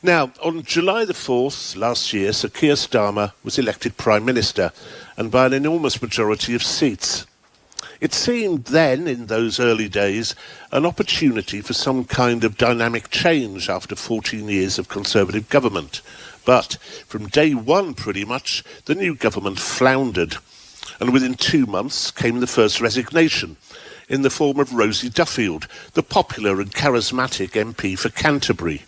Now, on July the 4th last year, Sir Keir Starmer was elected Prime Minister, and by an enormous majority of seats. It seemed then, in those early days, an opportunity for some kind of dynamic change after 14 years of Conservative government. But from day one, pretty much, the new government floundered. And within 2 months came the first resignation, in the form of Rosie Duffield, the popular and charismatic MP for Canterbury.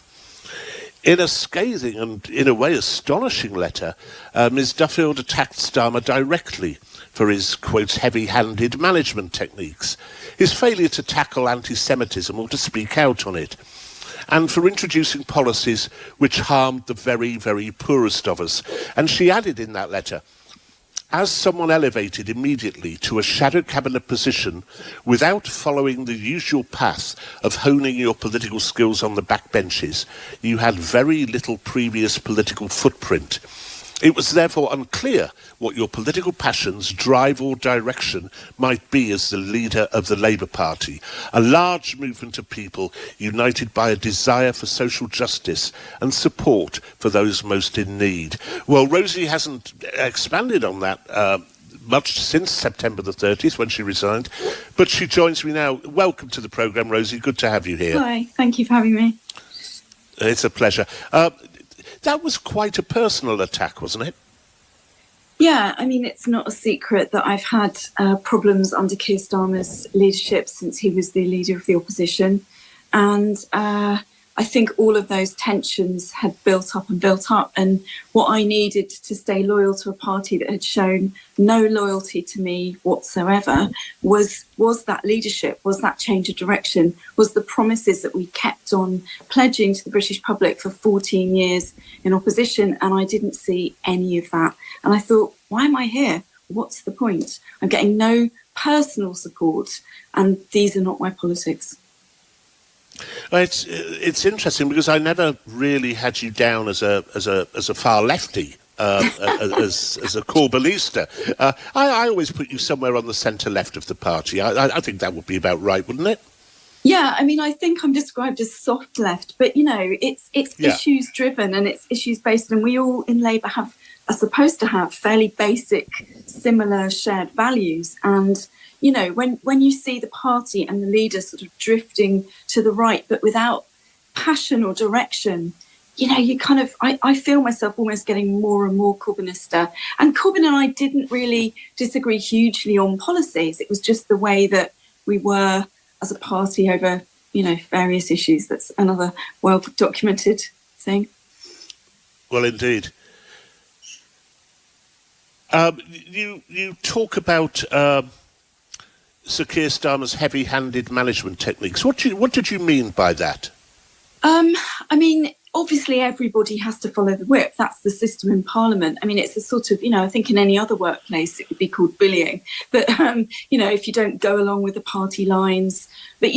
In a scathing and, in a way, astonishing letter, Ms Duffield attacked Starmer directly for his, quote, heavy-handed management techniques, his failure to tackle anti-Semitism or to speak out on it, and for introducing policies which harmed the very, very poorest of us. And she added in that letter, as someone elevated immediately to a shadow cabinet position without following the usual path of honing your political skills on the backbenches, you had very little previous political footprint. It was therefore unclear what your political passions, drive or direction might be as the leader of the Labour Party, a large movement of people united by a desire for social justice and support for those most in need. Well, Rosie hasn't expanded on that much since September the 30th when she resigned, but she joins me now. Welcome to the programme, Rosie. Good to have you here. Hi, thank you for having me. It's a pleasure. That was quite a personal attack, wasn't it? Yeah, I mean, it's not a secret that I've had problems under Keir Starmer's leadership since he was the leader of the opposition. And I think all of those tensions had built up and built up. And what I needed to stay loyal to a party that had shown no loyalty to me whatsoever was that leadership, was that change of direction, was the promises that we kept on pledging to the British public for 14 years in opposition. And I didn't see any of that. And I thought, why am I here? What's the point? I'm getting no personal support, and these are not my politics. Well, it's interesting because I never really had you down as a far lefty, as a Corbynista. I always put you somewhere on the centre left of the party. I think that would be about right, wouldn't it? Yeah, I mean, I think I'm described as soft left, but it's issues driven and it's issues based, and we all in Labour are supposed to have fairly basic, similar shared values. And when you see the party and the leader sort of drifting to the right, but without passion or direction, you kind of, I feel myself almost getting more and more Corbynista. And Corbyn and I didn't really disagree hugely on policies. It was just the way that we were as a party over, various issues. That's another well-documented thing. Well, indeed. You talk about Sir Keir Starmer's heavy-handed management techniques. What did you mean by that? I mean, obviously everybody has to follow the whip. That's the system in Parliament. I mean, it's a sort of, I think in any other workplace it would be called bullying. But, if you don't go along with the party lines. But,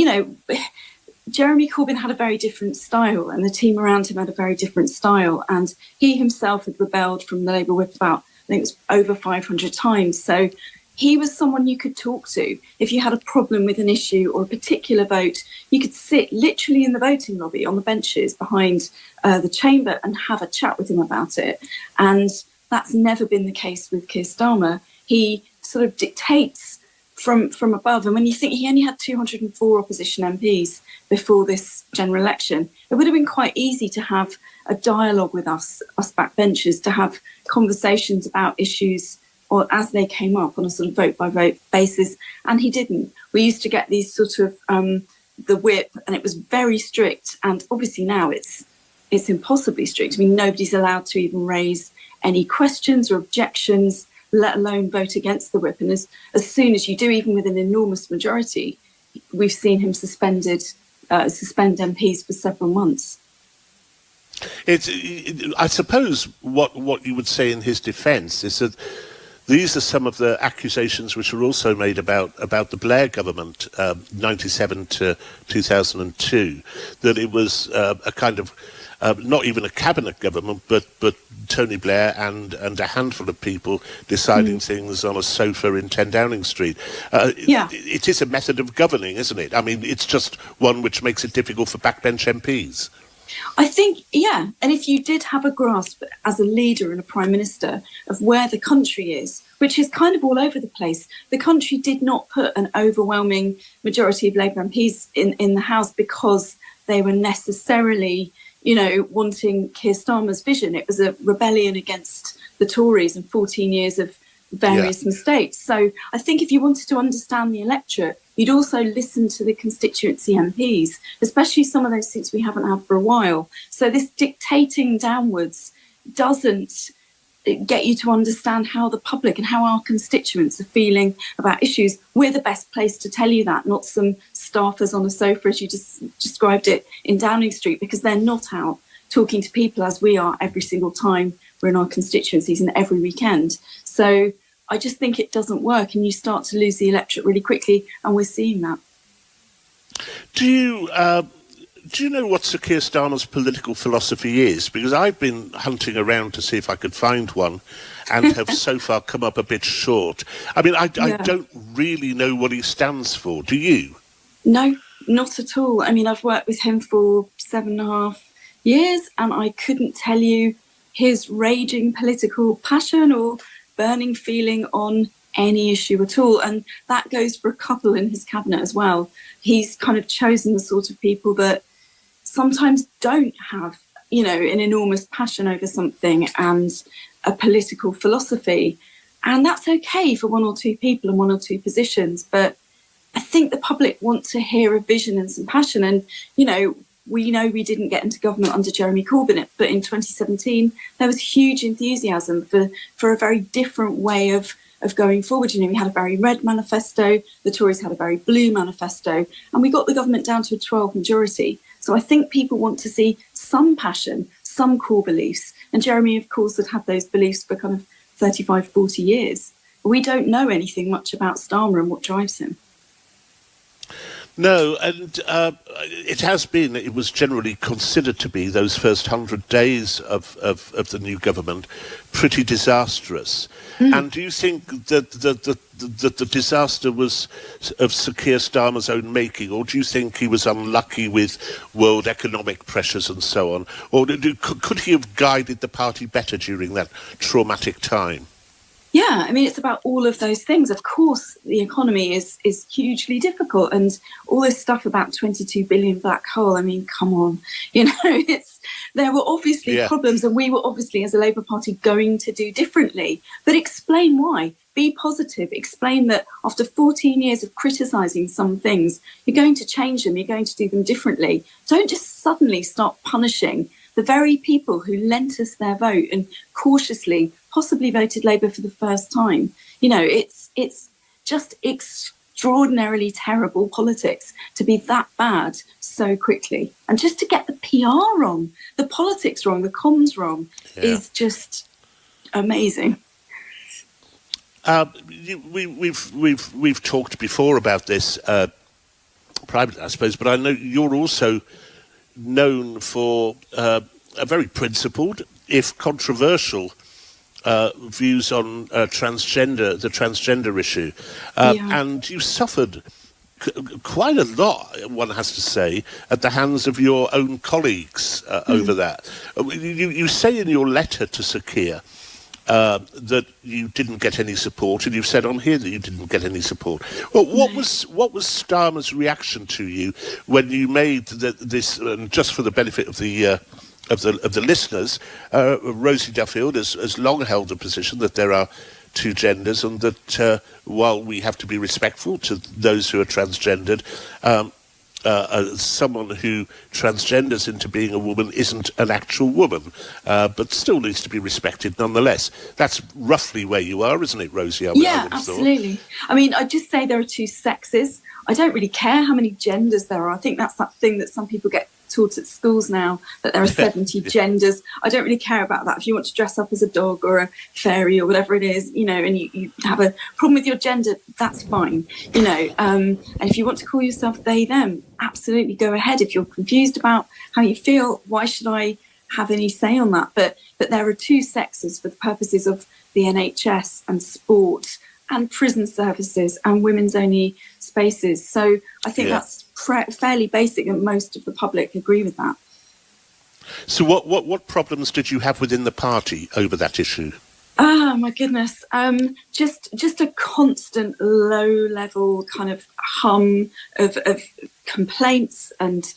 Jeremy Corbyn had a very different style, and the team around him had a very different style. And he himself had rebelled from the Labour whip about, I think it was over 500 times. So he was someone you could talk to. If you had a problem with an issue or a particular vote, you could sit literally in the voting lobby on the benches behind the chamber and have a chat with him about it. And that's never been the case with Keir Starmer. He sort of dictates from above. And when you think he only had 204 opposition MPs before this general election, it would have been quite easy to have a dialogue with us backbenchers, to have conversations about issues or as they came up on a sort of vote-by-vote basis, and he didn't. We used to get these sort of the whip, and it was very strict, and obviously now it's impossibly strict. I mean, nobody's allowed to even raise any questions or objections, let alone vote against the whip. And as soon as you do, even with an enormous majority, we've seen him suspend MPs for several months. I suppose what you would say in his defence is that these are some of the accusations which were also made about the Blair government, 97 to 2002, that it was a kind of not even a cabinet government, but Tony Blair and a handful of people deciding things on a sofa in 10 Downing Street. It is a method of governing, isn't it? I mean, it's just one which makes it difficult for backbench MPs. I think, yeah. And if you did have a grasp as a leader and a prime minister of where the country is, which is kind of all over the place, the country did not put an overwhelming majority of Labour MPs in the House because they were necessarily, wanting Keir Starmer's vision. It was a rebellion against the Tories and 14 years of various mistakes. So I think if you wanted to understand the electorate, you'd also listen to the constituency MPs, especially some of those seats we haven't had for a while. So this dictating downwards doesn't get you to understand how the public and how our constituents are feeling about issues. We're the best place to tell you that, not some staffers on a sofa, as you just described it, in Downing Street, because they're not out talking to people as we are every single time we're in our constituencies and every weekend. So I just think it doesn't work, and you start to lose the electorate really quickly, and we're seeing that. Do you know what Sir Keir Starmer's political philosophy is? Because I've been hunting around to see if I could find one, and have so far come up a bit short. I mean, I don't really know what he stands for. Do you? No, not at all. I mean, I've worked with him for 7.5 years, and I couldn't tell you his raging political passion or burning feeling on any issue at all. And that goes for a couple in his cabinet as well. He's kind of chosen the sort of people that sometimes don't have, an enormous passion over something and a political philosophy. And that's okay for one or two people and one or two positions. But I think the public want to hear a vision and some passion. And, we know we didn't get into government under Jeremy Corbyn, but in 2017, there was huge enthusiasm for a very different way of going forward. We had a very red manifesto, the Tories had a very blue manifesto, and we got the government down to a 12 majority. So I think people want to see some passion, some core beliefs. And Jeremy, of course, had those beliefs for kind of 35, 40 years. We don't know anything much about Starmer and what drives him. No, and it was generally considered to be, those first 100 days of the new government, pretty disastrous. And do you think that the disaster was of Sir Keir Starmer's own making, or do you think he was unlucky with world economic pressures and so on? Or could he have guided the party better during that traumatic time? Yeah, I mean, it's about all of those things. Of course, the economy is hugely difficult, and all this stuff about 22 billion black hole. I mean, come on, there were obviously problems, and we were obviously, as a Labour Party, going to do differently. But explain why. Be positive. Explain that after 14 years of criticising some things, you're going to change them. You're going to do them differently. Don't just suddenly start punishing the very people who lent us their vote and cautiously possibly voted Labour for the first time. It's just extraordinarily terrible politics to be that bad so quickly. And just to get the PR wrong, the politics wrong, the comms wrong is just amazing. We've talked before about this privately, I suppose, but I know you're also known for a very principled, if controversial, views on the transgender issue. And you suffered quite a lot, one has to say, at the hands of your own colleagues over that. You say in your letter to Sir Keir that you didn't get any support, and you've said on here that you didn't get any support. Well, what was Starmer's reaction to you when you made this? Just for the benefit of the listeners, Rosie Duffield has long held the position that there are two genders, and that while we have to be respectful to those who are transgendered, someone who transgenders into being a woman isn't an actual woman, but still needs to be respected nonetheless. That's roughly where you are, isn't it, Rosie? Yeah, absolutely. I mean, I just say there are two sexes. I don't really care how many genders there are. I think that's that thing that some people get taught at schools now, that there are 70 genders. I don't really care about that. If you want to dress up as a dog or a fairy or whatever it is, and you have a problem with your gender, that's fine, and if you want to call yourself they, them, absolutely go ahead. If you're confused about how you feel, why should I have any say on that? But there are two sexes for the purposes of the NHS and sport and prison services and women's only spaces. So I think that's fairly basic, and most of the public agree with that. So what problems did you have within the party over that issue? Ah, my goodness. Just a constant low level kind of hum of complaints and,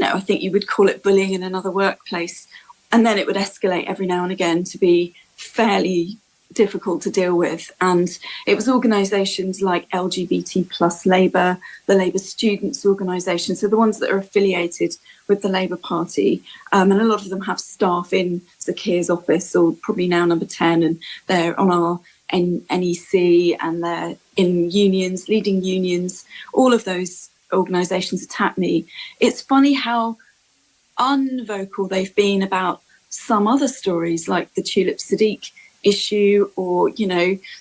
I think you would call it bullying in another workplace. And then it would escalate every now and again to be fairly difficult to deal with. And it was organisations like LGBT plus Labour, the Labour Students' Organisation, so the ones that are affiliated with the Labour Party. And a lot of them have staff in Sir Keir's office, or probably now number 10, and they're on our NEC, and they're in unions, leading unions. All of those organisations attack me. It's funny how unvocal they've been about some other stories, like the Tulip Sadiq issue, or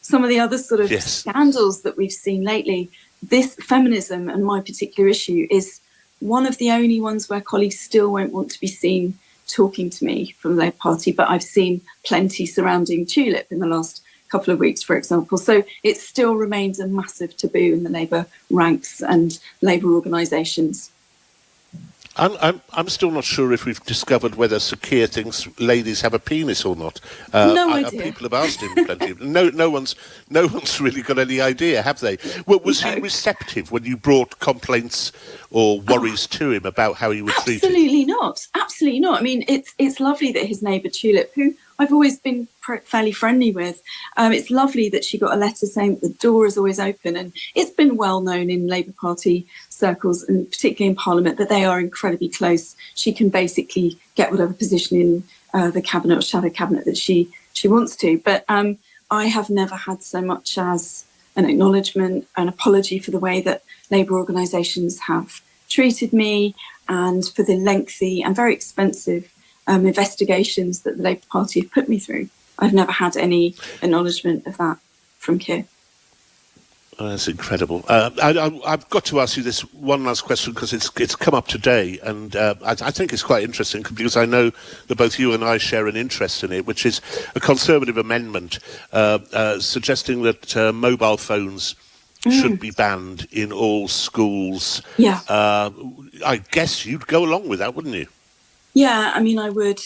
some of the other sort of scandals that we've seen lately. This feminism and my particular issue is one of the only ones where colleagues still won't want to be seen talking to me from the Labour Party, but I've seen plenty surrounding Tulip in the last couple of weeks, for example. So it still remains a massive taboo in the Labour ranks and Labour organisations. I'm still not sure if we've discovered whether Sir Keir thinks ladies have a penis or not. No idea. People have asked him plenty. No one's really got any idea, have they? Well, was he receptive when you brought complaints or worries to him about how he was treated? Absolutely not. Absolutely not. I mean, it's lovely that his neighbour Tulip, who I've always been fairly friendly with, it's lovely that she got a letter saying that the door is always open, and it's been well known in Labour Party circles, and particularly in Parliament, that they are incredibly close. She can basically get whatever position in the cabinet or shadow cabinet that she wants to. But I have never had so much as an acknowledgement, an apology for the way that Labour organisations have treated me, and for the lengthy and very expensive investigations that the Labour Party have put me through. I've never had any acknowledgement of that from Keir. Oh, that's incredible. I've got to ask you this one last question, because it's come up today, and I think it's quite interesting, because I know that both you and I share an interest in it, which is a Conservative amendment suggesting that mobile phones should be banned in all schools. Yeah. I guess you'd go along with that, wouldn't you? Yeah, I mean, I would.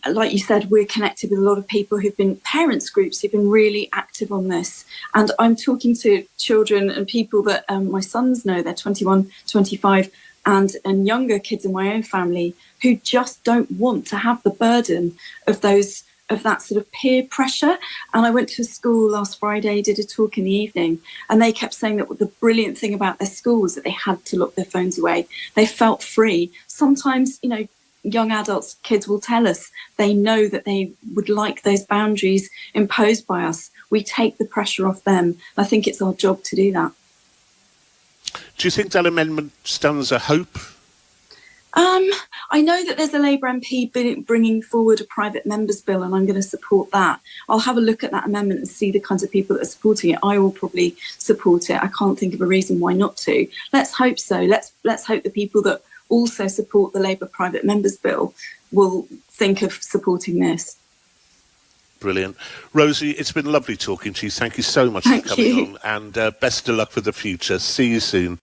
Like you said, we're connected with a lot of people who've been parents groups who've been really active on this. And I'm talking to children and people that my sons know, they're 21, 25, and younger kids in my own family who just don't want to have the burden of that sort of peer pressure. And I went to a school last Friday, did a talk in the evening, and they kept saying that the brilliant thing about their school was that they had to lock their phones away. They felt free. Sometimes, young adults, kids will tell us they know that they would like those boundaries imposed by us. We take the pressure off them. I think it's our job to do that. Do you think that amendment stands a hope? I know that there's a Labour MP bringing forward a private members bill, and I'm going to support that. I'll have a look at that amendment and see the kinds of people that are supporting it. I will probably support it. I can't think of a reason why not to. Let's hope so. Let's hope the people that also support the Labour private members bill will think of supporting this. Brilliant. Rosie, it's been lovely talking to you. Thank you so much for coming on, and best of luck for the future. See you soon.